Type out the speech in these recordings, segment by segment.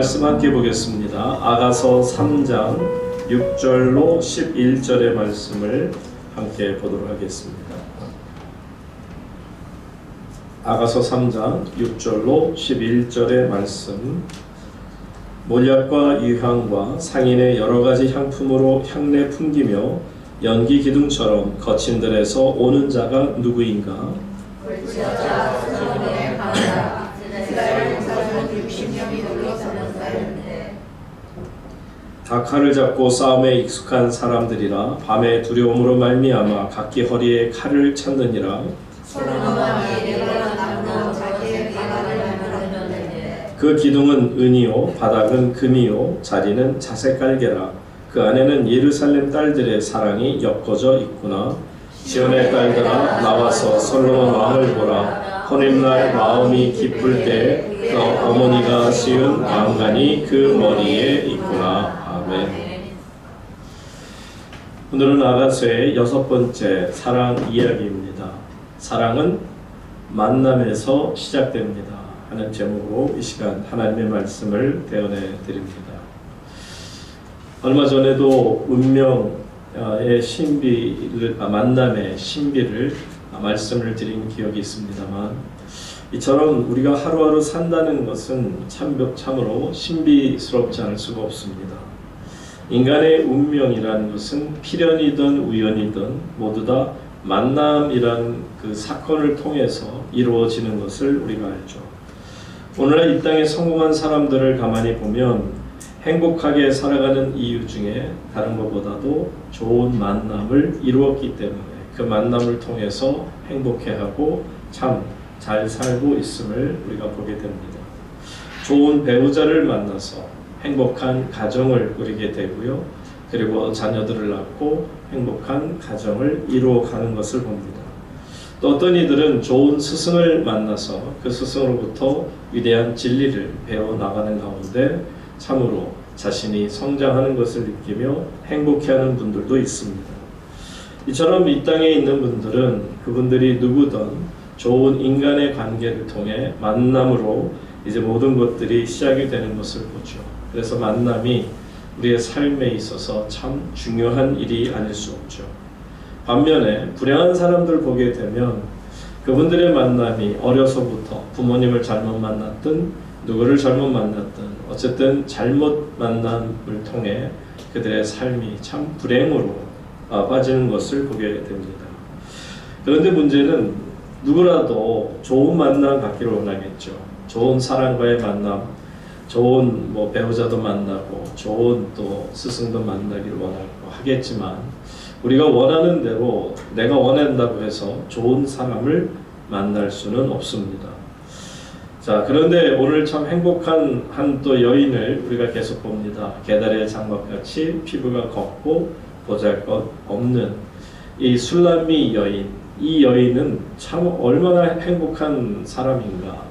말씀 함께 보겠습니다. 아가서 3장 6절로 11절의 말씀을 함께 보도록 하겠습니다. 아가서 3장 6절로 11절의 말씀. 몰약과 유향과 상인의 여러가지 향품으로 향내 풍기며 연기 기둥처럼 거친 들에서 오는 자가 누구인가? 다 칼을 잡고 싸움에 익숙한 사람들이라. 밤에 두려움으로 말미암아 각기 허리에 칼을 찾느니라. 그 기둥은 은이요 바닥은 금이요 자리는 자색 깔개라. 그 안에는 예루살렘 딸들의 사랑이 엮어져 있구나. 시온의 딸들아 나와서 솔로몬 왕을 보라. 혼인날 마음이 기쁠 때 그 어머니가 씌운 왕관이 그 머리에 있구나. 아멘. 오늘은 아가서의 6번째 사랑 이야기입니다. 사랑은 만남에서 시작됩니다 하는 제목으로 이 시간 하나님의 말씀을 대언해 드립니다. 얼마 전에도 운명의 신비를 만남의 신비를 말씀을 드린 기억이 있습니다만, 이처럼 우리가 하루하루 산다는 것은 참으로 신비스럽지 않을 수가 없습니다. 인간의 운명이라는 것은 필연이든 우연이든 모두 다 만남이라는 그 사건을 통해서 이루어지는 것을 우리가 알죠. 오늘날 이 땅에 성공한 사람들을 가만히 보면 행복하게 살아가는 이유 중에 다른 것보다도 좋은 만남을 이루었기 때문에 그 만남을 통해서 행복해하고 참 잘 살고 있음을 우리가 보게 됩니다. 좋은 배우자를 만나서 행복한 가정을 꾸리게 되고요. 그리고 자녀들을 낳고 행복한 가정을 이루어가는 것을 봅니다. 또 어떤 이들은 좋은 스승을 만나서 그 스승으로부터 위대한 진리를 배워나가는 가운데 참으로 자신이 성장하는 것을 느끼며 행복해하는 분들도 있습니다. 이처럼 이 땅에 있는 분들은 그분들이 누구든 좋은 인간의 관계를 통해 만남으로 이제 모든 것들이 시작이 되는 것을 보죠. 그래서 만남이 우리의 삶에 있어서 참 중요한 일이 아닐 수 없죠. 반면에 불행한 사람들 보게 되면 그분들의 만남이 어려서부터 부모님을 잘못 만났든 누구를 잘못 만났든 어쨌든 잘못 만남을 통해 그들의 삶이 참 불행으로 빠지는 것을 보게 됩니다. 그런데 문제는 누구라도 좋은 만남 갖기를 원하겠죠. 좋은 사람과의 만남, 좋은 배우자도 만나고 좋은 또 스승도 만나기를 원하고 하겠지만 우리가 원하는 대로 내가 원한다고 해서 좋은 사람을 만날 수는 없습니다. 자, 그런데 오늘 참 행복한 한 또 여인을 우리가 계속 봅니다. 게달의 장막같이 피부가 곱고 보잘것없는 이 술람미 여인. 이 여인은 참 얼마나 행복한 사람인가.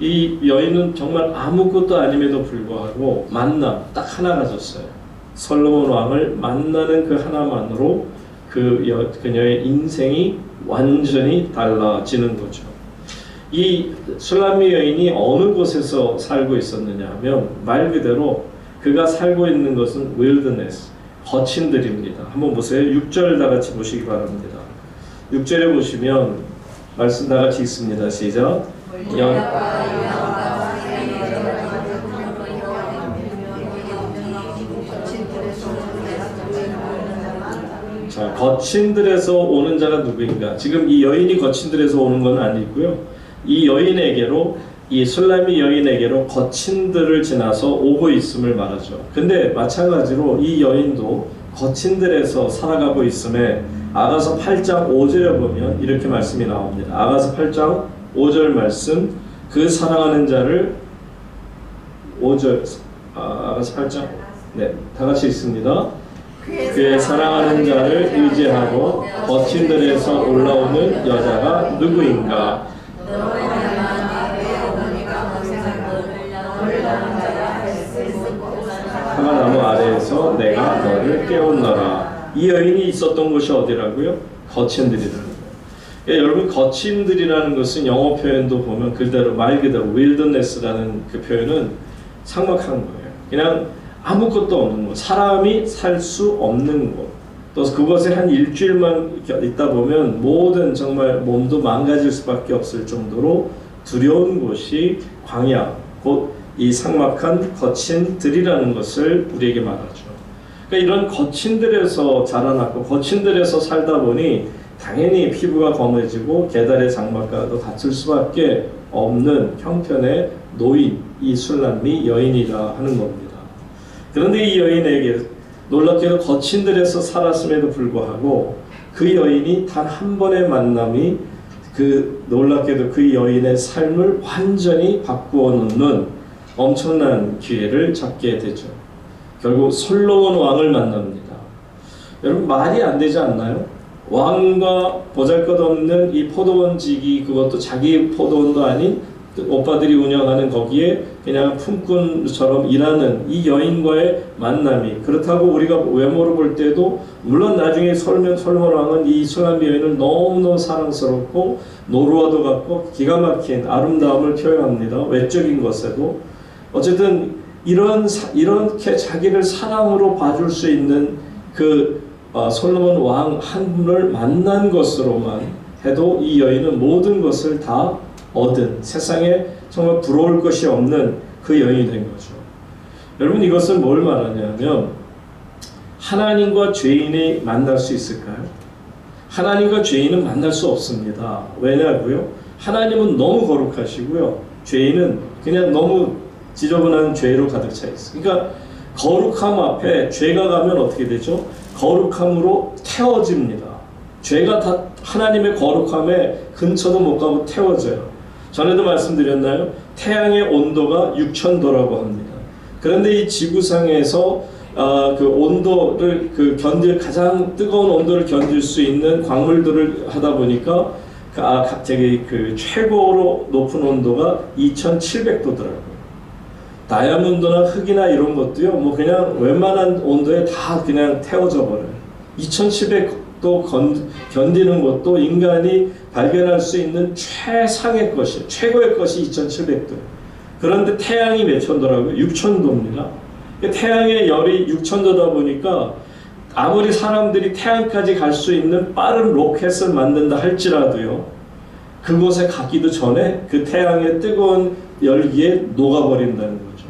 이 여인은 정말 아무것도 아님에도 불구하고 만남 딱 하나 가졌어요. 솔로몬 왕을 만나는 그 하나만으로 그녀의 인생이 완전히 달라지는 거죠. 이 술람미 여인이 어느 곳에서 살고 있었느냐 하면 말 그대로 그가 살고 있는 것은 wilderness, 거친들입니다. 한번 보세요. 6절 다 같이 보시기 바랍니다. 6절에 보시면 말씀 다 같이 있습니다. 시작. 자, 거친들에서 오는 자가 누구인가? 지금 이 여인이 거친들에서 오는 건 아니고요. 이 여인에게로, 이 술람미 여인에게로 거친들을 지나서 오고 있음을 말하죠. 근데 마찬가지로 이 여인도 거친들에서 살아가고 있음에 아가서 8장 5절에 보면 이렇게 말씀이 나옵니다. 아가서 8장 5절 말씀, 그 사랑하는 자를 5절 아가서 8장 다 같이 있습니다. 그의 사랑하는 자를 의지하고 거친들에서 올라오는 여자가 누구인가? 사과나무 아래에서 내가 너를 깨웠노라. 이 여인이 있었던 곳이 어디라고요? 거친들이라는 거예요. 여러분, 거친들이라는 것은 영어 표현도 보면 그대로 말 그대로 wilderness라는 그 표현은 삭막한 거예요. 그냥 아무것도 없는 곳, 사람이 살 수 없는 곳. 또 그곳에 한 일주일만 있다 보면 모든 정말 몸도 망가질 수밖에 없을 정도로 두려운 곳이 광야, 곧 이 삭막한 거친 들이라는 것을 우리에게 말하죠. 그러니까 이런 거친 들에서 자라났고 거친 들에서 살다 보니 당연히 피부가 검해지고 계달의 장막과도 같을 수밖에 없는 형편의 노인, 이 술람이 여인이라 하는 겁니다. 그런데 이 여인에게 놀랍게도 거친 들에서 살았음에도 불구하고 그 여인이 단 한 번의 만남이 놀랍게도 그 여인의 삶을 완전히 바꾸어 놓는 엄청난 기회를 잡게 되죠. 결국 솔로몬 왕을 만납니다. 여러분 말이 안 되지 않나요? 왕과 보잘것없는 이 포도원지기, 그것도 자기 포도원도 아닌 오빠들이 운영하는 거기에 그냥 품꾼처럼 일하는 이 여인과의 만남이, 그렇다고 우리가 외모로 볼 때도 물론 나중에 솔로몬 왕은 이 슐람비 여인을 너무너무 사랑스럽고 노루와도 같고 기가 막힌 아름다움을 표현합니다. 외적인 것에도. 어쨌든 이렇게 자기를 사랑으로 봐줄 수 있는 솔로몬 왕 한 분을 만난 것으로만 해도 이 여인은 모든 것을 다 얻은, 세상에 정말 부러울 것이 없는 그 여인이 된 거죠. 여러분, 이것은 뭘 말하냐면 하나님과 죄인이 만날 수 있을까요? 하나님과 죄인은 만날 수 없습니다. 왜냐고요? 하나님은 너무 거룩하시고요, 죄인은 그냥 너무 지저분한 죄로 가득 차 있어요. 그러니까 거룩함 앞에 죄가 가면 어떻게 되죠? 거룩함으로 태워집니다. 죄가 다 하나님의 거룩함에 근처도 못 가고 태워져요. 전에도 말씀드렸나요? 태양의 온도가 6,000도라고 합니다. 그런데 이 지구상에서 그 온도를 가장 뜨거운 온도를 견딜 수 있는 광물들을 하다 보니까 갑자기 최고로 높은 온도가 2,700도더라고요. 다이아몬드나 흙이나 이런 것도요, 뭐 그냥 웬만한 온도에 다 그냥 태워져 버려요. 2,700도 견디는 것도 인간이 발견할 수 있는 최상의 것이, 최고의 것이 2,700도예요. 그런데 태양이 몇 천도라고요? 6,000도입니다. 태양의 열이 6,000도다 보니까 아무리 사람들이 태양까지 갈 수 있는 빠른 로켓을 만든다 할지라도요, 그곳에 가기도 전에 그 태양의 뜨거운 열기에 녹아버린다는 거죠.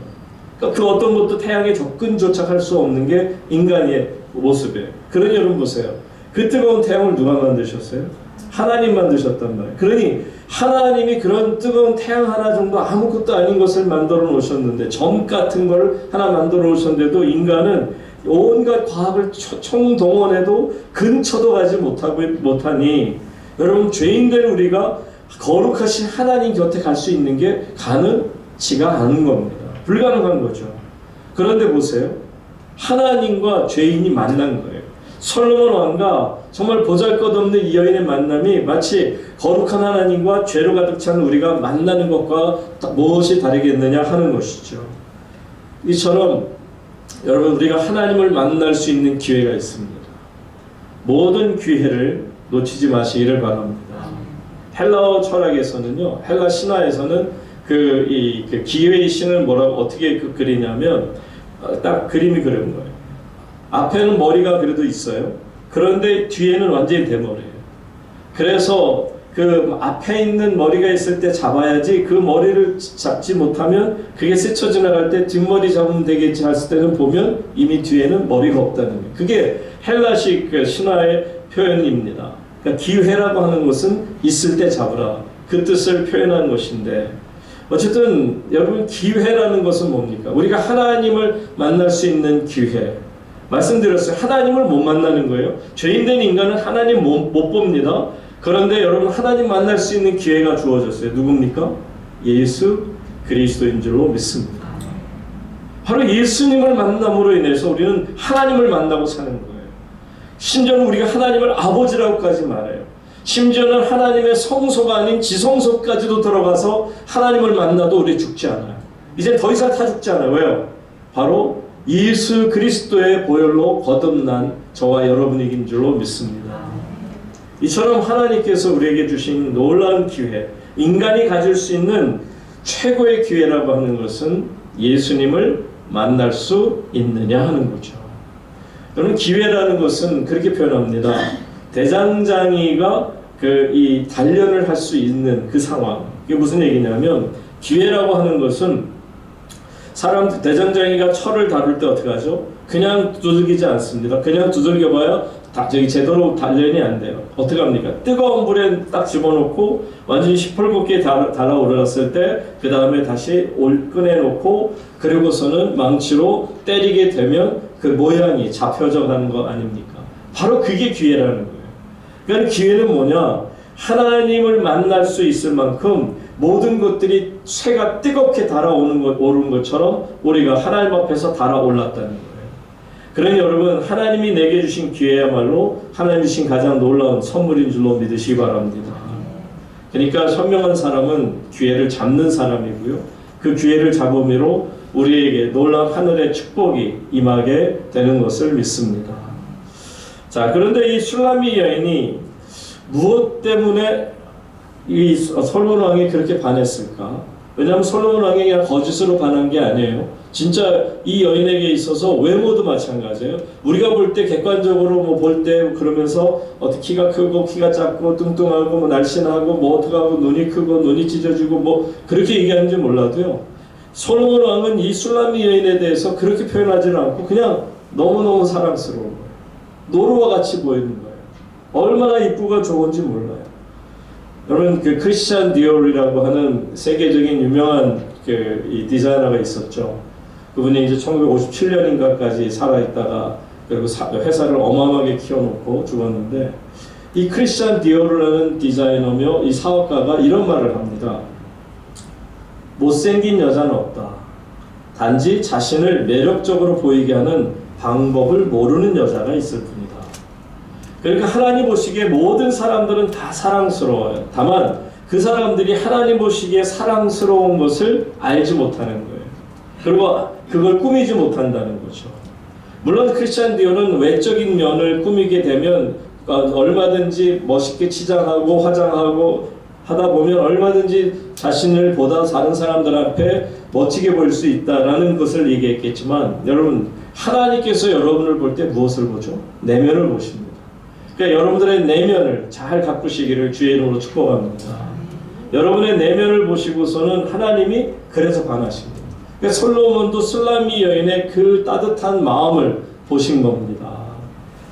그러니까 그 어떤 것도 태양에 접근조차 할 수 없는 게 인간의 모습이에요. 그러니 여러분 보세요. 그 뜨거운 태양을 누가 만드셨어요? 하나님 만드셨단 말이에요. 그러니 하나님이 그런 뜨거운 태양 하나 정도 아무것도 아닌 것을 만들어 놓으셨는데, 점 같은 걸 하나 만들어 놓으셨는데도 인간은 온갖 과학을 총동원해도 근처도 가지 못하니, 여러분, 죄인된 우리가 거룩하신 하나님 곁에 갈 수 있는 게 가능치가 않은 겁니다. 불가능한 거죠. 그런데 보세요. 하나님과 죄인이 만난 거예요. 솔로몬 왕과 정말 보잘것없는 이 여인의 만남이 마치 거룩한 하나님과 죄로 가득 찬 우리가 만나는 것과 무엇이 다르겠느냐 하는 것이죠. 이처럼 여러분, 우리가 하나님을 만날 수 있는 기회가 있습니다. 모든 기회를 놓치지 마시기를 바랍니다. 헬라어 철학에서는요, 헬라 신화에서는 그 기회의 신을 어떻게 그리냐면 딱 그림이 그런 거예요. 앞에는 머리가 그래도 있어요. 그런데 뒤에는 완전히 대머리예요. 그래서 그 앞에 있는 머리가 있을 때 잡아야지, 그 머리를 잡지 못하면 그게 스쳐 지나갈 때 뒷머리 잡으면 되겠지 했을 때는 보면 이미 뒤에는 머리가 없다는 거예요. 그게 헬라식 신화의 표현입니다. 그러니까 기회라고 하는 것은 있을 때 잡으라, 그 뜻을 표현한 것인데, 어쨌든 여러분, 기회라는 것은 뭡니까? 우리가 하나님을 만날 수 있는 기회. 말씀드렸어요. 하나님을 못 만나는 거예요. 죄인된 인간은 하나님 못 봅니다. 그런데 여러분, 하나님 만날 수 있는 기회가 주어졌어요. 누굽니까? 예수 그리스도인 줄로 믿습니다. 바로 예수님을 만남으로 인해서 우리는 하나님을 만나고 사는 거예요. 심지어는 우리가 하나님을 아버지라고까지 말해요. 심지어는 하나님의 성소가 아닌 지성소까지도 들어가서 하나님을 만나도 우리 죽지 않아요. 이제 더 이상 다 죽지 않아요. 왜요? 바로 예수 그리스도의 보혈로 거듭난 저와 여러분이긴 줄로 믿습니다. 이처럼 하나님께서 우리에게 주신 놀라운 기회, 인간이 가질 수 있는 최고의 기회라고 하는 것은 예수님을 만날 수 있느냐 하는 거죠. 여러분, 기회라는 것은 그렇게 표현합니다. 대장장이가 이 단련을 할 수 있는 그 상황. 이게 무슨 얘기냐면, 기회라고 하는 것은 대장장이가 철을 다룰 때 어떻게 하죠? 그냥 두들기지 않습니다. 그냥 두들겨봐야 제대로 단련이 안 돼요. 어떻게 합니까? 뜨거운 물에 딱 집어넣고 완전히 시뻘겋게 달아오르었을 때 그 다음에 다시 꺼내놓고 그리고서는 망치로 때리게 되면 그 모양이 잡혀져 가는 거 아닙니까? 바로 그게 기회라는 거예요. 그러니까 기회는 뭐냐? 하나님을 만날 수 있을 만큼 모든 것들이 쇠가 뜨겁게 오른 것처럼 우리가 하나님 앞에서 달아올랐다는 거예요. 그러니 여러분, 하나님이 내게 주신 기회야말로 하나님 주신 가장 놀라운 선물인 줄로 믿으시기 바랍니다. 그러니까 현명한 사람은 기회를 잡는 사람이고요. 그 기회를 잡음으로 우리에게 놀라운 하늘의 축복이 임하게 되는 것을 믿습니다. 자, 그런데 이 슐라미 여인이 무엇 때문에 이 솔로몬 왕이 그렇게 반했을까? 왜냐하면 솔로몬 왕이 그냥 거짓으로 반한 게 아니에요. 진짜 이 여인에게 있어서 외모도 마찬가지예요. 우리가 볼 때 객관적으로 볼 때 그러면서 어떻게 키가 크고 키가 작고 뚱뚱하고 날씬하고 어떻게 하고 눈이 크고 눈이 찢어지고 그렇게 얘기하는지 몰라도요. 솔로몬 왕은 이 슐라미 여인에 대해서 그렇게 표현하지는 않고 그냥 너무너무 사랑스러운 거예요. 노루와 같이 보이는 거예요. 얼마나 이쁘고 좋은지 몰라요. 여러분, 그 크리스찬 디올이라고 하는 세계적인 유명한 이 디자이너가 있었죠. 그분이 이제 1957년인가까지 살아있다가 그리고 회사를 어마어마하게 키워놓고 죽었는데, 이 크리스찬 디올이라는 디자이너며 이 사업가가 이런 말을 합니다. 못생긴 여자는 없다. 단지 자신을 매력적으로 보이게 하는 방법을 모르는 여자가 있을 뿐이다. 그러니까 하나님 보시기에 모든 사람들은 다 사랑스러워요. 다만 그 사람들이 하나님 보시기에 사랑스러운 것을 알지 못하는 거예요. 그리고 그걸 꾸미지 못한다는 거죠. 물론 크리스찬 디올은 외적인 면을 꾸미게 되면 얼마든지 멋있게 치장하고 화장하고 하다 보면 얼마든지 자신을 보다 다른 사람들 앞에 멋지게 보일 수 있다라는 것을 얘기했겠지만, 여러분, 하나님께서 여러분을 볼 때 무엇을 보죠? 내면을 보십니다. 그러니까 여러분들의 내면을 잘 가꾸시기를 주의 이름으로 축복합니다. 여러분의 내면을 보시고서는 하나님이 그래서 반하십니다. 그러니까 솔로몬도 슐라미 여인의 그 따뜻한 마음을 보신 겁니다.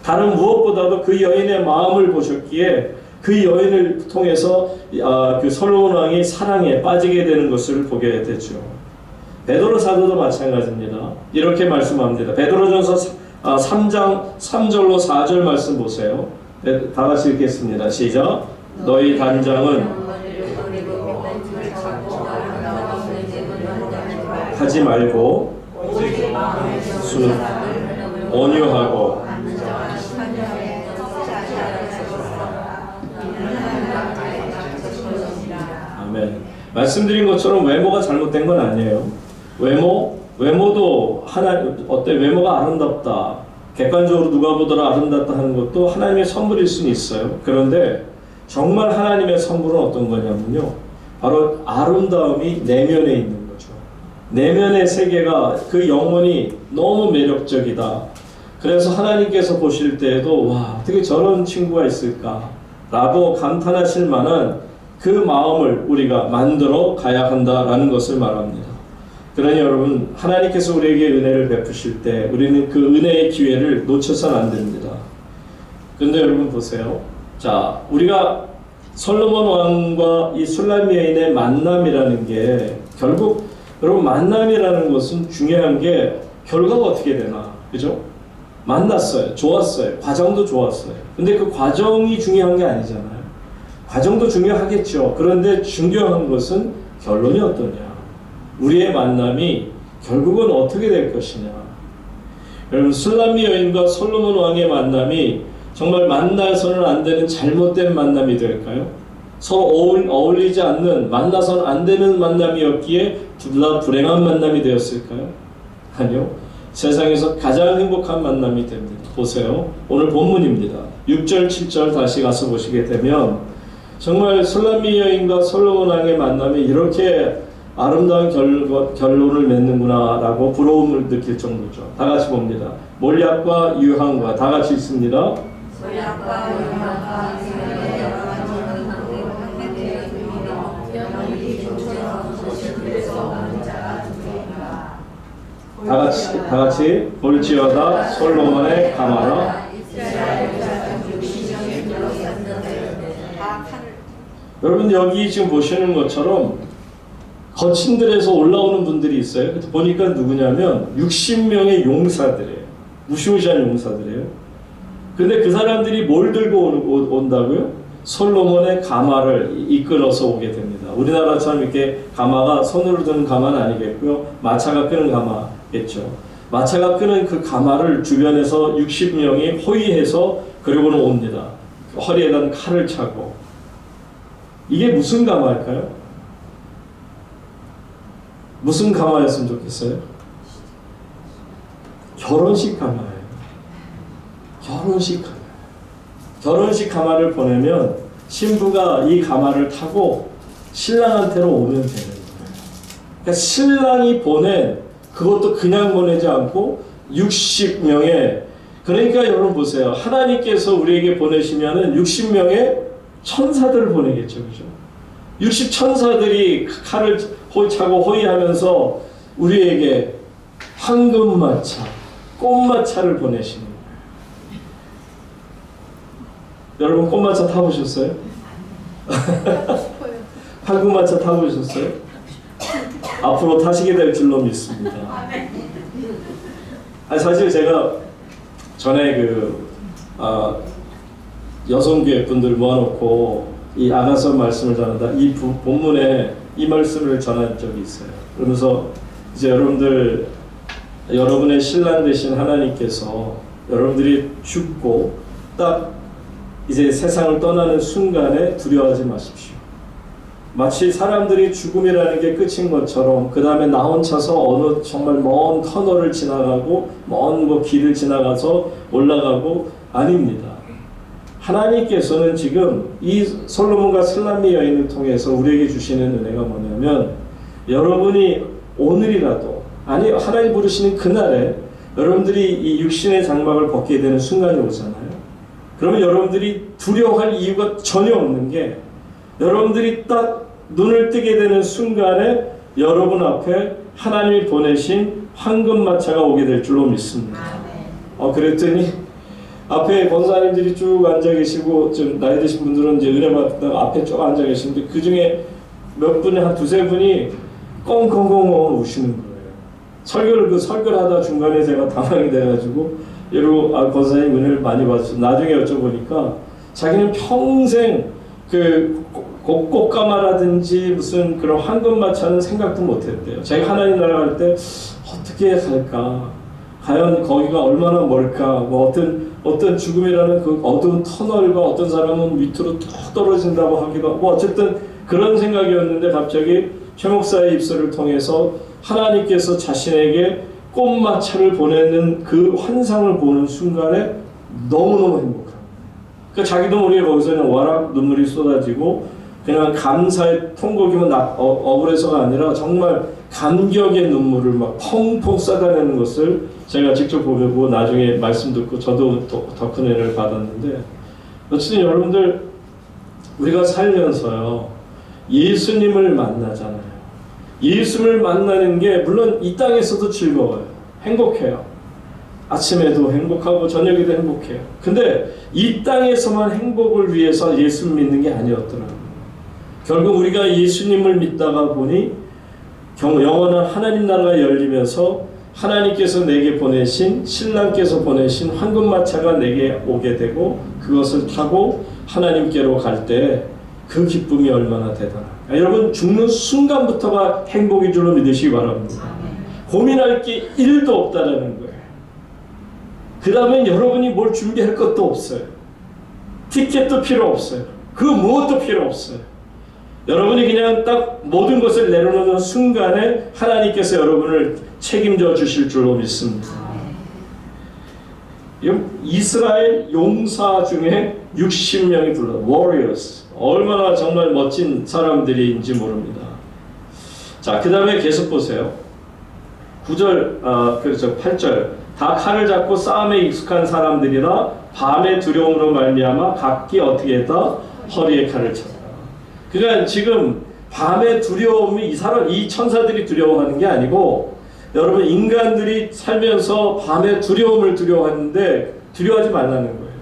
다른 무엇보다도 그 여인의 마음을 보셨기에 그 여인을 통해서 그 솔로몬 왕이 사랑에 빠지게 되는 것을 보게 되죠. 베드로 사도도 마찬가지입니다. 이렇게 말씀합니다. 베드로전서 3장 3절로 4절 말씀 보세요. 다 같이 읽겠습니다. 시작. 너희 단장은 하지 말고 온유하고 아멘. 말씀드린 것처럼 외모가 잘못된 건 아니에요. 외모도 외모가 아름답다, 객관적으로 누가 보더라 아름답다 하는 것도 하나님의 선물일 수는 있어요. 그런데 정말 하나님의 선물은 어떤 거냐면요, 바로 아름다움이 내면에 있는 거죠. 내면의 세계가, 그 영혼이 너무 매력적이다. 그래서 하나님께서 보실 때에도 와, 어떻게 저런 친구가 있을까 라고 감탄하실 만한 그 마음을 우리가 만들어 가야 한다라는 것을 말합니다. 그러니 여러분, 하나님께서 우리에게 은혜를 베푸실 때 우리는 그 은혜의 기회를 놓쳐서는 안 됩니다. 근데 여러분 보세요. 자, 우리가 솔로몬 왕과 이 슐라미 여인의 만남이라는 게, 결국 여러분, 만남이라는 것은 중요한 게 결과가 어떻게 되나, 그죠? 만났어요. 좋았어요. 과정도 좋았어요. 근데 그 과정이 중요한 게 아니잖아요. 과정도 중요하겠죠. 그런데 중요한 것은 결론이 어떠냐. 우리의 만남이 결국은 어떻게 될 것이냐. 여러분, 슐라미 여인과 솔로몬 왕의 만남이 정말 만나서는 안 되는 잘못된 만남이 될까요? 서로 어울리지 않는, 만나서는 안 되는 만남이었기에 둘 다 불행한 만남이 되었을까요? 아니요. 세상에서 가장 행복한 만남이 됩니다. 보세요. 오늘 본문입니다. 6절, 7절 다시 가서 보시게 되면 정말 슐라미 여인과 솔로몬 왕의 만남이 이렇게 아름다운 결론을 맺는구나라고 부러움을 느낄 정도죠. 다 같이 봅니다. 몰약과 유황과 다 같이 있습니다. 다 같이 볼지어다 솔로몬의 가마라. 여러분 여기 지금 보시는 것처럼 거친 들에서 올라오는 분들이 있어요. 보니까 누구냐면 60명의 용사들이에요. 무시무시한 용사들이에요. 근데 그 사람들이 뭘 들고 온다고요? 솔로몬의 가마를 이끌어서 오게 됩니다. 우리나라처럼 이렇게 가마가 손으로 드는 가마는 아니겠고요. 마차가 끄는 가마겠죠. 마차가 끄는 그 가마를 주변에서 60명이 호위해서 그리고는 옵니다. 허리에다 칼을 차고. 이게 무슨 가마일까요? 무슨 가마였으면 좋겠어요? 결혼식 가마예요. 결혼식 가마. 결혼식 가마를 보내면 신부가 이 가마를 타고 신랑한테로 오면 되는 거예요. 그러니까 신랑이 보낸 그것도 그냥 보내지 않고 60명의 그러니까 여러분 보세요. 하나님께서 우리에게 보내시면은 60명의 천사들을 보내겠죠. 그죠? 60 천사들이 칼을 차고 호위하면서 우리에게 황금마차, 꽃마차를 보내시는 거예요. 여러분 꽃마차 타보셨어요? 황금마차 타보셨어요? 앞으로 타시게 될 줄로 믿습니다. 사실 제가 전에 여성교회 분들 모아놓고 이 아가서 말씀을 전하다 이 본문에 이 말씀을 전한 적이 있어요. 그러면서 이제 여러분의 신랑 되신 하나님께서 여러분들이 죽고 딱 이제 세상을 떠나는 순간에 두려워하지 마십시오. 마치 사람들이 죽음이라는 게 끝인 것처럼 그 다음에 나 혼자서 어느 정말 먼 터널을 지나가고 먼 길을 지나가서 올라가고 아닙니다. 하나님께서는 지금 이 솔로몬과 슬라미 여인을 통해서 우리에게 주시는 은혜가 뭐냐면 여러분이 오늘이라도 아니 하나님 부르시는 그날에 여러분들이 이 육신의 장막을 벗게 되는 순간이 오잖아요. 그러면 여러분들이 두려워할 이유가 전혀 없는 게 여러분들이 딱 눈을 뜨게 되는 순간에 여러분 앞에 하나님이 보내신 황금마차가 오게 될 줄로 믿습니다. 그랬더니 앞에 권사님들이 쭉 앉아 계시고 좀 나이 드신 분들은 이제 은혜 받다가 앞에 쭉 앉아 계시는데 그 중에 몇 분이 한 두세 분이 꽁꽁꽁꽁 우시는 거예요. 설교를 하다 중간에 제가 당황이 돼가지고 여러분 권사님 은혜를 많이 받으셔서 나중에 여쭤보니까 자기는 평생 꽃가마라든지 무슨 그런 황금마차는 생각도 못했대요. 자기가 하나님 나라 갈 때 어떻게 갈까? 과연 거기가 얼마나 멀까? 어떤 죽음이라는 그 어두운 터널과 어떤 사람은 밑으로 뚝 떨어진다고 하기도 하고 어쨌든 그런 생각이었는데 갑자기 최 목사의 입술을 통해서 하나님께서 자신에게 꽃마차를 보내는 그 환상을 보는 순간에 너무너무 행복합니다. 그러니까 자기도 모르게 거기서 그냥 와락 눈물이 쏟아지고 그냥 감사의 통곡이면 억울해서가 아니라 정말 감격의 눈물을 막 펑펑 쏟아내는 것을 제가 직접 보고 나중에 말씀 듣고 저도 더 큰 은혜를 받았는데 어쨌든 여러분들 우리가 살면서요 예수님을 만나잖아요. 예수님을 만나는 게 물론 이 땅에서도 즐거워요. 행복해요. 아침에도 행복하고 저녁에도 행복해요. 근데 이 땅에서만 행복을 위해서 예수 믿는 게 아니었더라고요. 결국 우리가 예수님을 믿다가 보니 영원한 하나님 나라가 열리면서 하나님께서 내게 보내신 신랑께서 보내신 황금마차가 내게 오게 되고 그것을 타고 하나님께로 갈 때 그 기쁨이 얼마나 대단할까. 여러분 죽는 순간부터가 행복인 줄로 믿으시기 바랍니다. 고민할 게 1도 없다라는 거예요. 그 다음에 여러분이 뭘 준비할 것도 없어요. 티켓도 필요 없어요. 그 무엇도 필요 없어요. 여러분이 그냥 딱 모든 것을 내려놓는 순간에 하나님께서 여러분을 책임져 주실 줄로 믿습니다. 이스라엘 용사 중에 60명이 불러 warriors 얼마나 정말 멋진 사람들인지 모릅니다. 자, 그 다음에 계속 보세요. 9절, 그렇죠. 8절. 다 칼을 잡고 싸움에 익숙한 사람들이라 밤의 두려움으로 말미암아 각기 어떻게 했다? 허리에 칼을 쳤다. 그러니까 지금 밤의 두려움이 이 천사들이 두려워하는 게 아니고, 여러분 인간들이 살면서 밤의 두려움을 두려워하는데 두려워하지 말라는 거예요.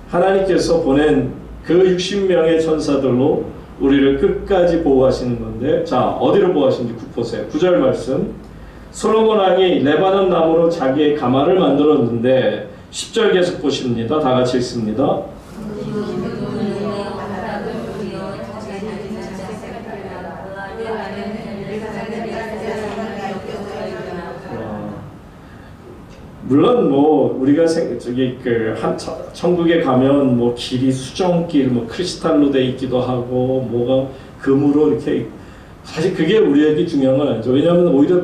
하나님께서 보낸 그 60명의 천사들로 우리를 끝까지 보호하시는 건데, 자, 어디로 보호하시는지 보세요. 9절 말씀. 솔로몬 왕이 레바논 나무로 자기의 가마를 만들었는데, 10절 계속 보십니다. 다 같이 읽습니다. 물론 뭐 우리가 천국에 가면 뭐 길이 수정길, 뭐 크리스탈로 돼 있기도 하고 뭐가 금으로 이렇게, 사실 그게 우리에게 중요한 건 아니죠. 왜냐하면 오히려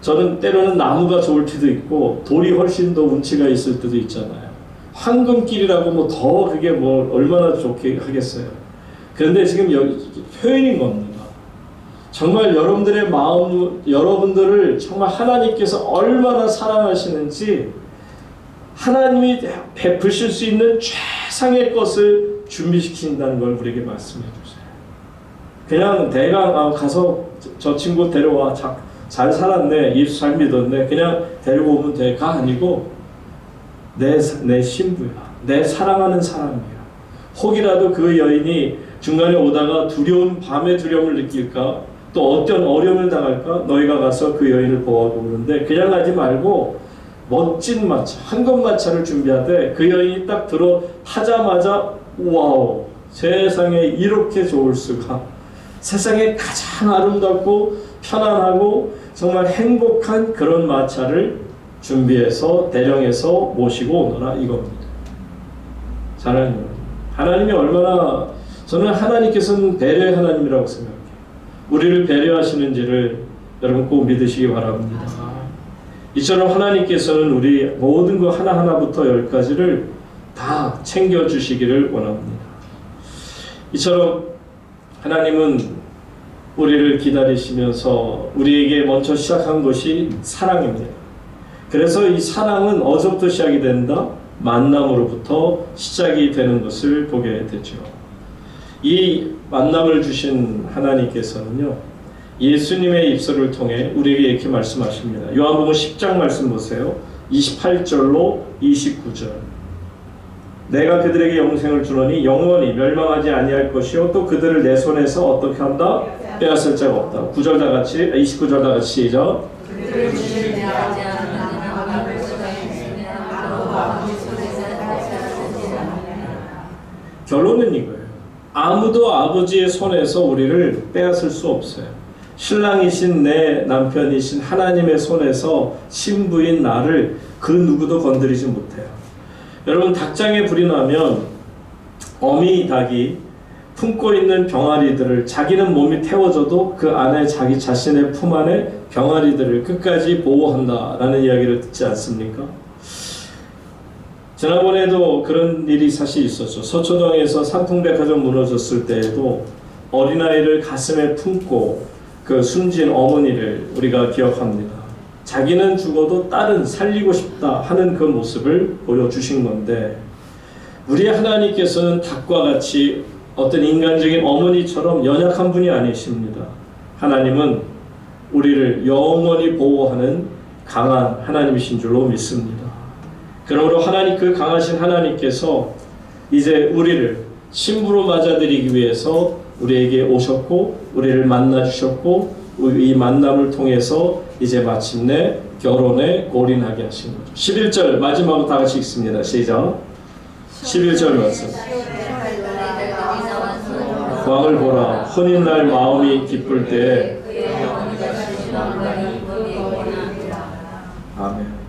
저는 때로는 나무가 좋을 때도 있고 돌이 훨씬 더 운치가 있을 때도 있잖아요. 황금길이라고 뭐 더 그게 뭐 얼마나 좋게 하겠어요. 그런데 지금 여기 표현인 겁니다. 정말 여러분들의 마음, 여러분들을 정말 하나님께서 얼마나 사랑하시는지, 하나님이 베푸실 수 있는 최상의 것을 준비시킨다는 걸 우리에게 말씀해 주세요. 그냥 대강 가서 저 친구 데려와, 잘 살았네, 예수 잘 믿었네, 그냥 데리고 오면 돼가 아니고, 내 신부야, 내 사랑하는 사람이야. 혹이라도 그 여인이 중간에 오다가 밤의 두려움을 느낄까, 또 어떤 어려움을 당할까, 너희가 가서 그 여인을 보호하고 오는데, 그냥 가지 말고 멋진 마차, 황금 마차를 준비하되, 그 여인이 딱 타자마자 와우, 세상에 이렇게 좋을 수가, 세상에 가장 아름답고 편안하고 정말 행복한 그런 마차를 준비해서 대령해서 모시고 오너라, 이겁니다. 사랑해요. 하나님이 얼마나, 저는 하나님께서는 배려의 하나님이라고 생각해요. 우리를 배려하시는지를 여러분 꼭 믿으시기 바랍니다. 이처럼 하나님께서는 우리 모든 것 하나하나부터 10가지를 다 챙겨주시기를 원합니다. 이처럼 하나님은 우리를 기다리시면서 우리에게 먼저 시작한 것이 사랑입니다. 그래서 이 사랑은 어디서부터 시작이 된다? 만남으로부터 시작이 되는 것을 보게 되죠. 이 만남을 주신 하나님께서는요, 예수님의 입술을 통해 우리에게 이렇게 말씀하십니다. 요한복음 10장 말씀 보세요. 28절로 29절. 내가 그들에게 영생을 주노니 영원히 멸망하지 아니할 것이요 또 그들을 내 손에서 어떻게 한다? 빼앗을 자가 없다. 9절 다 같이, 29절 다 같이 시작. 결론은 이거예요. 아무도 아버지의 손에서 우리를 빼앗을 수 없어요. 신랑이신 내 남편이신 하나님의 손에서 신부인 나를 그 누구도 건드리지 못해요. 여러분, 닭장에 불이 나면 어미 닭이 품고 있는 병아리들을, 자기는 몸이 태워져도 그 안에 자기 자신의 품 안에 병아리들을 끝까지 보호한다라는 이야기를 듣지 않습니까? 지난번에도 그런 일이 사실 있었죠. 서초동에서 삼풍백화점 무너졌을 때에도 어린아이를 가슴에 품고 그 숨진 어머니를 우리가 기억합니다. 자기는 죽어도 딸은 살리고 싶다 하는 그 모습을 보여주신 건데, 우리 하나님께서는 닭과 같이 어떤 인간적인 어머니처럼 연약한 분이 아니십니다. 하나님은 우리를 영원히 보호하는 강한 하나님이신 줄로 믿습니다. 그러므로 그 강하신 하나님께서 이제 우리를 신부로 맞아들이기 위해서 우리에게 오셨고, 우리를 만나주셨고, 이 만남을 통해서 이제 마침내 결혼에 골인하게 하신 거죠. 11절 마지막으로 다 같이 읽습니다. 시작. 11절 말씀. 왕을 보라, 혼인날 마음이 기쁠 때에. 아멘.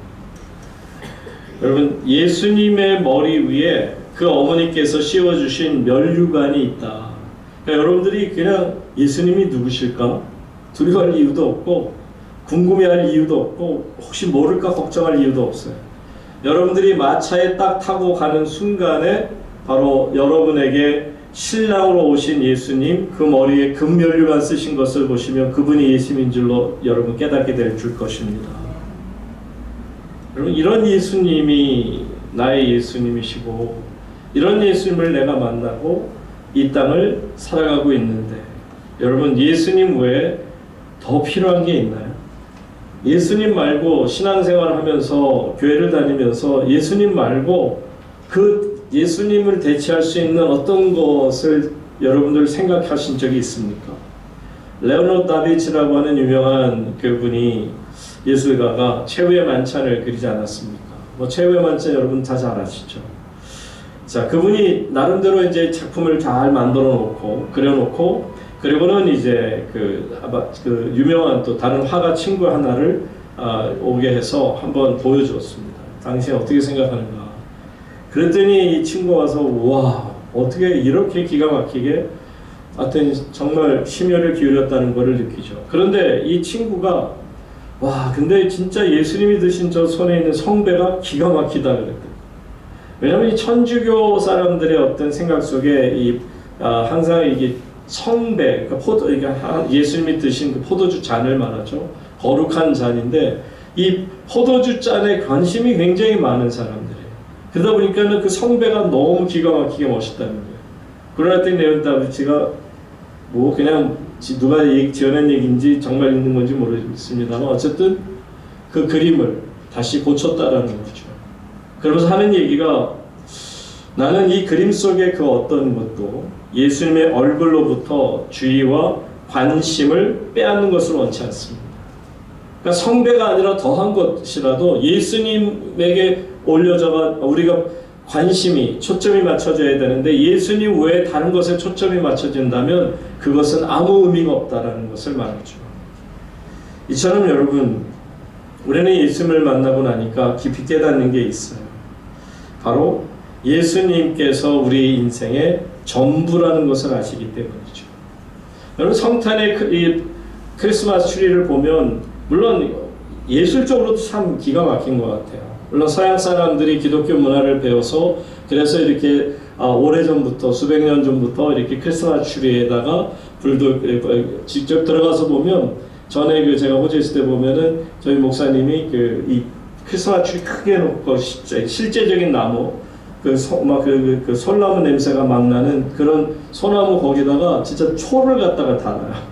여러분, 예수님의 머리 위에 그 어머니께서 씌워주신 면류관이 있다. 그러니까 여러분들이 그냥 예수님이 누구실까 두려워할 이유도 없고, 궁금해할 이유도 없고, 혹시 모를까 걱정할 이유도 없어요. 여러분들이 마차에 딱 타고 가는 순간에 바로 여러분에게 신랑으로 오신 예수님, 그 머리에 금면류관 쓰신 것을 보시면 그분이 예수님인 줄로 여러분 깨닫게 될 줄 것입니다. 여러분, 이런 예수님이 나의 예수님이시고 이런 예수님을 내가 만나고 이 땅을 살아가고 있는데, 여러분, 예수님 외에 더 필요한 게 있나요? 예수님 말고 신앙생활을 하면서 교회를 다니면서 예수님 말고 그 예수님을 대체할 수 있는 어떤 것을 여러분들 생각하신 적이 있습니까? 레오나르도 다빈치라고 하는 유명한 그분이 예술가가 최후의 만찬을 그리지 않았습니까? 뭐 최후의 만찬 여러분 다 잘 아시죠? 자, 그분이 나름대로 이제 작품을 잘 만들어 놓고 그려놓고, 그리고는 이제 그 유명한 또 다른 화가 친구 하나를 오게 해서 한번 보여주었습니다. 당신 어떻게 생각하는가? 그랬더니 이 친구가 와서 와, 어떻게 이렇게 기가 막히게 하여튼 정말 심혈을 기울였다는 것을 느끼죠. 그런데 이 친구가 와, 근데 진짜 예수님이 드신 저 손에 있는 성배가 기가 막히다 그랬거든요. 왜냐하면 이 천주교 사람들의 어떤 생각 속에 항상 이게 성배, 그러니까 예수님이 드신 그 포도주 잔을 말하죠. 거룩한 잔인데 이 포도주 잔에 관심이 굉장히 많은 사람들이에요. 그러다 보니까는 그 성배가 너무 기가 막히게 멋있다는 거예요. 그러나 레오나르도 다빈치가 뭐 그냥 누가 지어낸 얘기인지 정말 있는 건지 모르겠습니다만 어쨌든 그 그림을 다시 고쳤다라는 거죠. 그러면서 하는 얘기가, 나는 이 그림 속의 그 어떤 것도 예수님의 얼굴로부터 주의와 관심을 빼앗는 것을 원치 않습니다. 그러니까 성배가 아니라 더한 것이라도 예수님에게 올려져가 우리가 관심이 초점이 맞춰져야 되는데 예수님 외에 다른 것에 초점이 맞춰진다면 그것은 아무 의미가 없다라는 것을 말하죠. 이처럼 여러분, 우리는 예수님을 만나고 나니까 깊이 깨닫는 게 있어요. 바로 예수님께서 우리 인생의 전부라는 것을 아시기 때문이죠. 여러분, 성탄의 이 크리스마스 트리를 보면 물론 예술적으로도 참 기가 막힌 것 같아요. 물론 서양 사람들이 기독교 문화를 배워서 그래서 이렇게 오래전부터 수백 년 전부터 이렇게 크리스마스 트리에다가 불도 직접 들어가서 보면, 전에 제가 호주에 있을 때 보면은 저희 목사님이 이 크리스마스 트리 크게 놓고 실제적인 나무 그 솔나무 냄새가 막 나는 그런 소나무 거기다가 진짜 초를 갖다가 달아요.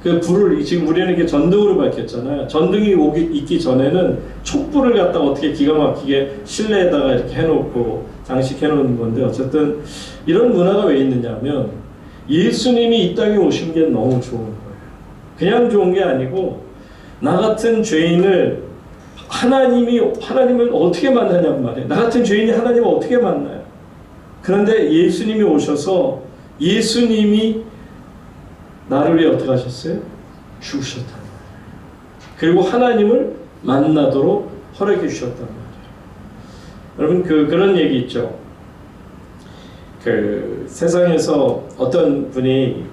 그 불을 지금 우리는 이게 전등으로 밝혔잖아요. 전등이 있기 전에는 촛불을 갖다가 어떻게 기가 막히게 실내에다가 이렇게 해놓고 장식해 놓은 건데, 어쨌든 이런 문화가 왜 있느냐면 예수님이 이 땅에 오신 게 너무 좋은 거예요. 그냥 좋은 게 아니고 나 같은 죄인을 하나님을 어떻게 만나냔 말이에요. 나 같은 죄인이 하나님을 어떻게 만나요? 그런데 예수님이 오셔서 예수님이 나를 위해 어떻게 하셨어요? 죽으셨단 말이에요. 그리고 하나님을 만나도록 허락해 주셨단 말이에요. 여러분, 그런 얘기 있죠. 세상에서 어떤 분이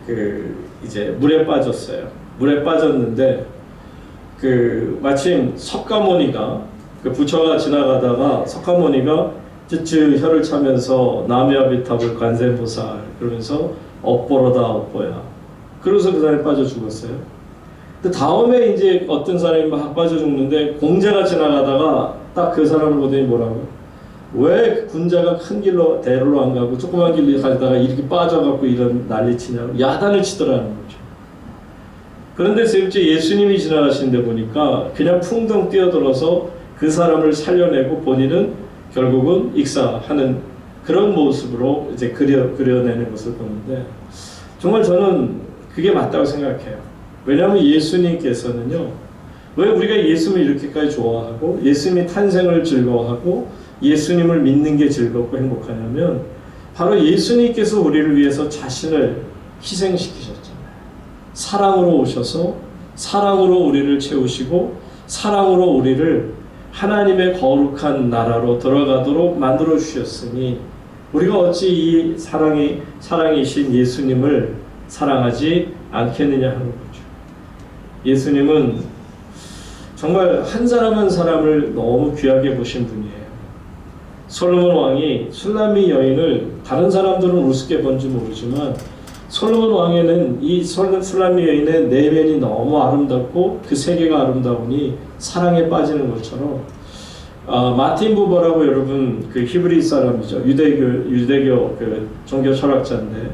이제 물에 빠졌어요. 물에 빠졌는데 마침 석가모니가 부처가 지나가다가 석가모니가 쯔쯔 혀를 차면서 나미아비탑을 관세음보살 그러면서 업보로다 업보야. 그러면서 그 사람이 빠져 죽었어요. 근데 다음에 이제 어떤 사람이 막 빠져 죽는데 공자가 지나가다가 딱 그 사람을 보더니 뭐라고요? 왜 군자가 큰 길로 대로로 안 가고 조그만 길로 가다가 이렇게 빠져갖고 이런 난리치냐고 야단을 치더라는 거죠. 그런데 실제 예수님이 지나가신 데 보니까 그냥 풍덩 뛰어들어서 그 사람을 살려내고 본인은 결국은 익사하는 그런 모습으로 이제 그려내는 것을 보는데, 정말 저는 그게 맞다고 생각해요. 왜냐하면 예수님께서는요, 왜 우리가 예수님을 이렇게까지 좋아하고 예수님의 탄생을 즐거워하고 예수님을 믿는 게 즐겁고 행복하냐면 바로 예수님께서 우리를 위해서 자신을 희생시키셨잖아요. 사랑으로 오셔서 사랑으로 우리를 채우시고 사랑으로 우리를 하나님의 거룩한 나라로 들어가도록 만들어 주셨으니 우리가 어찌 이 사랑이신 예수님을 사랑하지 않겠느냐 하는 거죠. 예수님은 정말 한 사람 한 사람을 너무 귀하게 보신 분이에요. 솔로몬 왕이 슐라미 여인을 다른 사람들은 우습게 본지 모르지만 솔로몬 왕에는 이 슐라미 여인의 내면이 너무 아름답고 그 세계가 아름다우니 사랑에 빠지는 것처럼 마틴 부버라고 여러분 그 히브리 사람이죠. 유대교 그 종교 철학자인데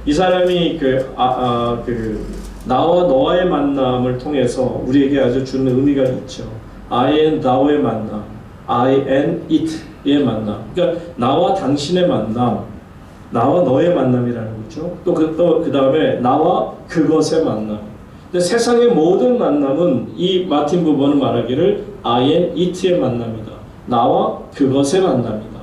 이 사람이 그 나와 너와의 만남을 통해서 우리에게 아주 주는 의미가 있죠. I and thou의 만남, I and it의 만남. 그러니까 나와 당신의 만남, 나와 너의 만남이라는 거죠. 또 그 다음에 나와 그것의 만남. 근데 세상의 모든 만남은 이 마틴 부버는 말하기를 I and it의 만남이다. 나와 그것의 만남이다.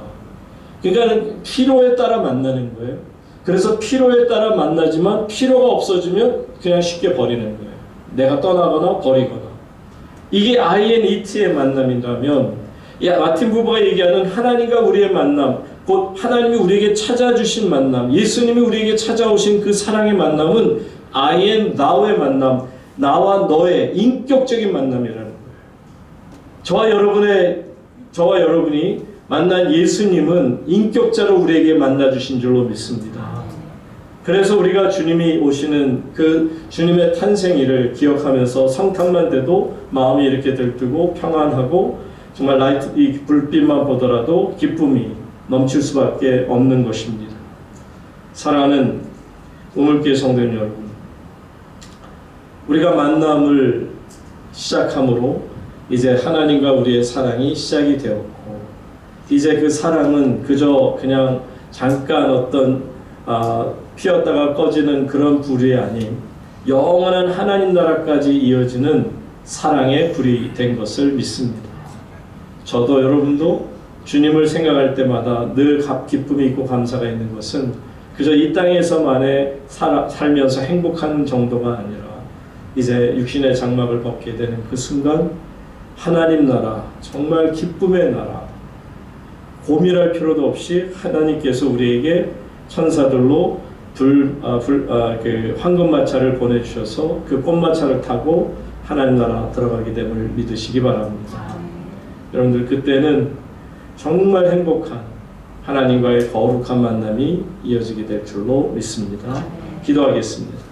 그러니까 필요에 따라 만나는 거예요. 그래서 필요에 따라 만나지만 필요가 없어지면 그냥 쉽게 버리는 거예요. 내가 떠나거나 버리거나. 이게 I and it의 만남이라면 마틴 부버가 얘기하는 하나님과 우리의 만남, 곧 하나님이 우리에게 찾아주신 만남, 예수님이 우리에게 찾아오신 그 사랑의 만남은 I and thou의 만남, 나와 너의 인격적인 만남이라는 거예요. 저와 여러분이 만난 예수님은 인격자로 우리에게 만나주신 줄로 믿습니다. 그래서 우리가 주님이 오시는 그 주님의 탄생일을 기억하면서 성탄만 돼도 마음이 이렇게 들뜨고 평안하고 정말 이 불빛만 보더라도 기쁨이 넘칠 수밖에 없는 것입니다. 사랑하는 우물교회 성도님 여러분, 우리가 만남을 시작함으로 이제 하나님과 우리의 사랑이 시작이 되었고, 이제 그 사랑은 그냥 잠깐 어떤 피었다가 꺼지는 그런 불이 아닌 영원한 하나님 나라까지 이어지는 사랑의 불이 된 것을 믿습니다. 저도 여러분도 주님을 생각할 때마다 늘 기쁨이 있고 감사가 있는 것은 그저 이 땅에서만의 살면서 행복한 정도가 아니라 이제 육신의 장막을 벗게 되는 그 순간 하나님 나라, 정말 기쁨의 나라, 고민할 필요도 없이 하나님께서 우리에게 천사들로 그 황금마차를 보내주셔서 그 꽃마차를 타고 하나님 나라 들어가게 됨을 믿으시기 바랍니다. 여러분들 그때는 정말 행복한 하나님과의 거룩한 만남이 이어지게 될 줄로 믿습니다. 기도하겠습니다.